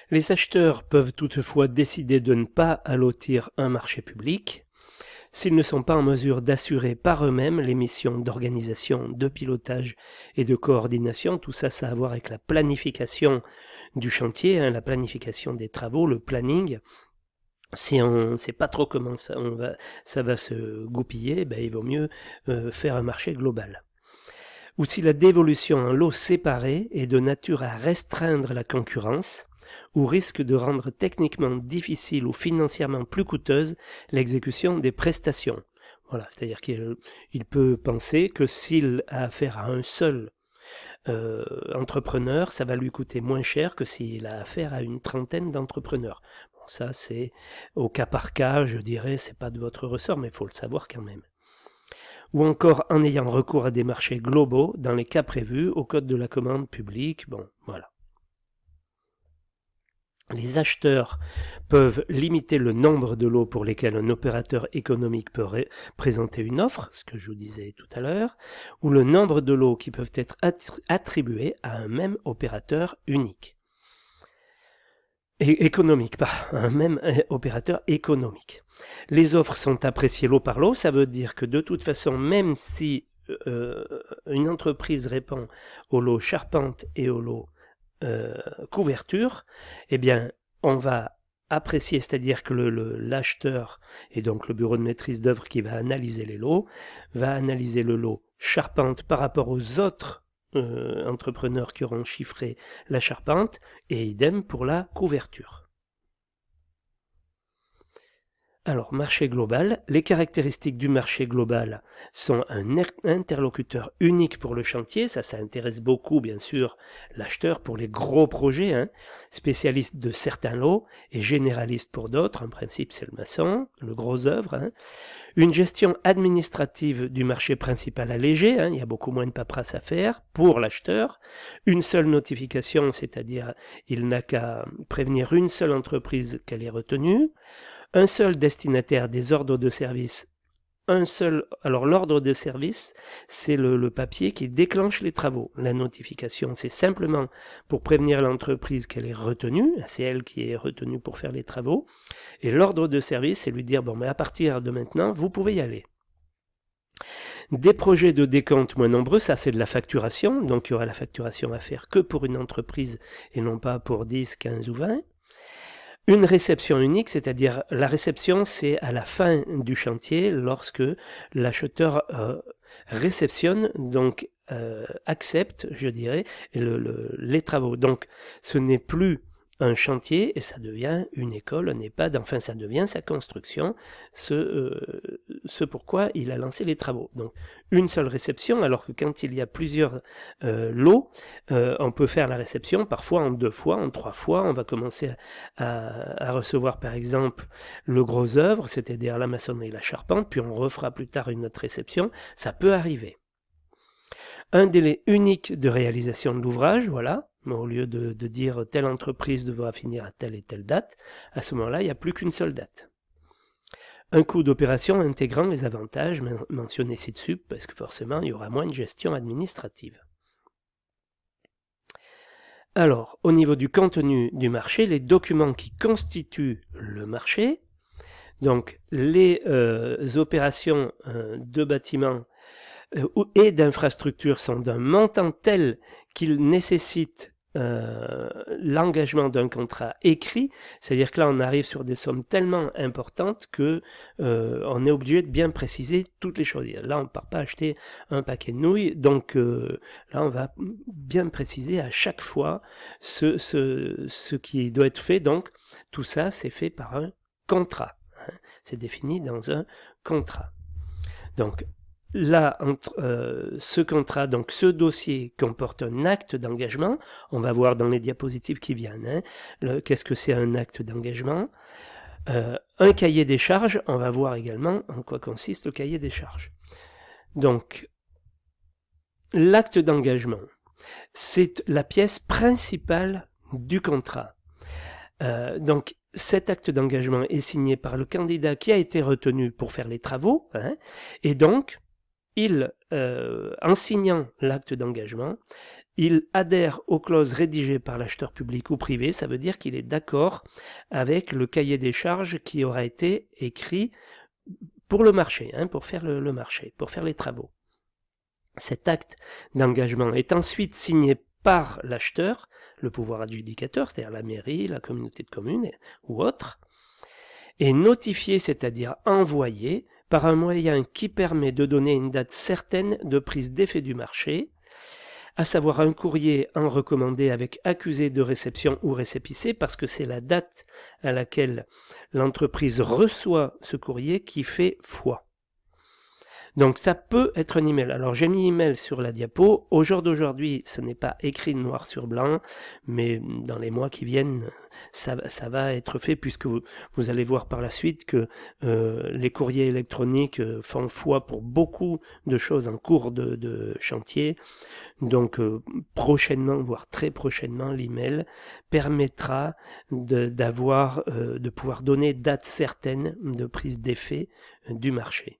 Les acheteurs peuvent toutefois décider de ne pas allotir un marché public s'ils ne sont pas en mesure d'assurer par eux-mêmes les missions d'organisation, de pilotage et de coordination. Tout ça, ça a à voir avec la planification du chantier, la planification des travaux, le planning. Si on ne sait pas trop comment ça va se goupiller, il vaut mieux faire un marché global. Ou si la dévolution en lots séparés est de nature à restreindre la concurrence, ou risque de rendre techniquement difficile ou financièrement plus coûteuse l'exécution des prestations. Voilà, c'est-à-dire qu'il peut penser que s'il a affaire à un seul entrepreneur, ça va lui coûter moins cher que s'il a affaire à une trentaine d'entrepreneurs. Bon, ça c'est au cas par cas, je dirais, c'est pas de votre ressort, mais il faut le savoir quand même. Ou encore en ayant recours à des marchés globaux dans les cas prévus au code de la commande publique. Bon, voilà. Les acheteurs peuvent limiter le nombre de lots pour lesquels un opérateur économique peut présenter une offre, ce que je vous disais tout à l'heure, ou le nombre de lots qui peuvent être attribués à un même opérateur unique. Économique, pas un même opérateur économique. Les offres sont appréciées lot par lot, ça veut dire que de toute façon, même si une entreprise répond au lot charpente et au lot couverture, eh bien, on va apprécier, c'est-à-dire que l'acheteur et donc le bureau de maîtrise d'œuvre qui va analyser les lots, va analyser le lot charpente par rapport aux autres entrepreneurs qui auront chiffré la charpente, et idem pour la couverture. Alors, marché global. Les caractéristiques du marché global sont un interlocuteur unique pour le chantier. Ça intéresse beaucoup, bien sûr, l'acheteur pour les gros projets, spécialiste de certains lots et généraliste pour d'autres. En principe, c'est le maçon, le gros œuvre. Une gestion administrative du marché principal allégée. Il y a beaucoup moins de paperasse à faire pour l'acheteur. Une seule notification, c'est-à-dire il n'a qu'à prévenir une seule entreprise qu'elle est retenue. Un seul destinataire des ordres de service, alors l'ordre de service, c'est le papier qui déclenche les travaux. La notification, c'est simplement pour prévenir l'entreprise qu'elle est retenue, c'est elle qui est retenue pour faire les travaux. Et l'ordre de service, c'est lui dire, bon, mais à partir de maintenant, vous pouvez y aller. Des projets de décompte moins nombreux, ça c'est de la facturation, donc il y aura la facturation à faire que pour une entreprise et non pas pour 10, 15 ou 20. Une réception unique, c'est-à-dire la réception, c'est à la fin du chantier, lorsque l'acheteur réceptionne, donc accepte, je dirais, les travaux. Donc ce n'est plus un chantier et ça devient une école, un EHPAD, enfin ça devient sa construction, ce pourquoi il a lancé les travaux. Donc une seule réception, alors que quand il y a plusieurs lots, on peut faire la réception parfois en 2 fois, en 3 fois. On va commencer à recevoir par exemple le gros œuvre, c'est-à-dire la maçonnerie et la charpente, puis on refera plus tard une autre réception. Ça peut arriver. Un délai unique de réalisation de l'ouvrage, voilà. Au lieu de dire telle entreprise devra finir à telle et telle date, à ce moment-là, il n'y a plus qu'une seule date. Un coût d'opération intégrant les avantages mentionnés ci-dessus, parce que forcément, il y aura moins de gestion administrative. Alors, au niveau du contenu du marché, les documents qui constituent le marché, donc les opérations de bâtiments et d'infrastructures sont d'un montant tel qu'ils nécessitent l'engagement d'un contrat écrit, c'est-à-dire que là on arrive sur des sommes tellement importantes que on est obligé de bien préciser toutes les choses. Là on ne part pas acheter un paquet de nouilles, donc là on va bien préciser à chaque fois ce qui doit être fait. Donc tout ça c'est fait par un contrat, c'est défini dans un contrat. Donc là, ce contrat, donc ce dossier comporte un acte d'engagement. On va voir dans les diapositives qui viennent qu'est-ce que c'est un acte d'engagement. Un cahier des charges, on va voir également en quoi consiste le cahier des charges. Donc, l'acte d'engagement, c'est la pièce principale du contrat. Donc, cet acte d'engagement est signé par le candidat qui a été retenu pour faire les travaux, et donc, en signant l'acte d'engagement, il adhère aux clauses rédigées par l'acheteur public ou privé, ça veut dire qu'il est d'accord avec le cahier des charges qui aura été écrit pour le marché, pour faire le marché, pour faire les travaux. Cet acte d'engagement est ensuite signé par l'acheteur, le pouvoir adjudicateur, c'est-à-dire la mairie, la communauté de communes ou autre, et notifié, c'est-à-dire envoyé, par un moyen qui permet de donner une date certaine de prise d'effet du marché, à savoir un courrier en recommandé avec accusé de réception ou récépissé, parce que c'est la date à laquelle l'entreprise reçoit ce courrier qui fait foi. Donc ça peut être un email. Alors j'ai mis email sur la diapo. Au jour d'aujourd'hui, ce n'est pas écrit noir sur blanc, mais dans les mois qui viennent, ça va être fait, puisque vous allez voir par la suite que les courriers électroniques font foi pour beaucoup de choses en cours de chantier. Donc prochainement, voire très prochainement, l'email permettra de pouvoir donner date certaine de prise d'effet du marché.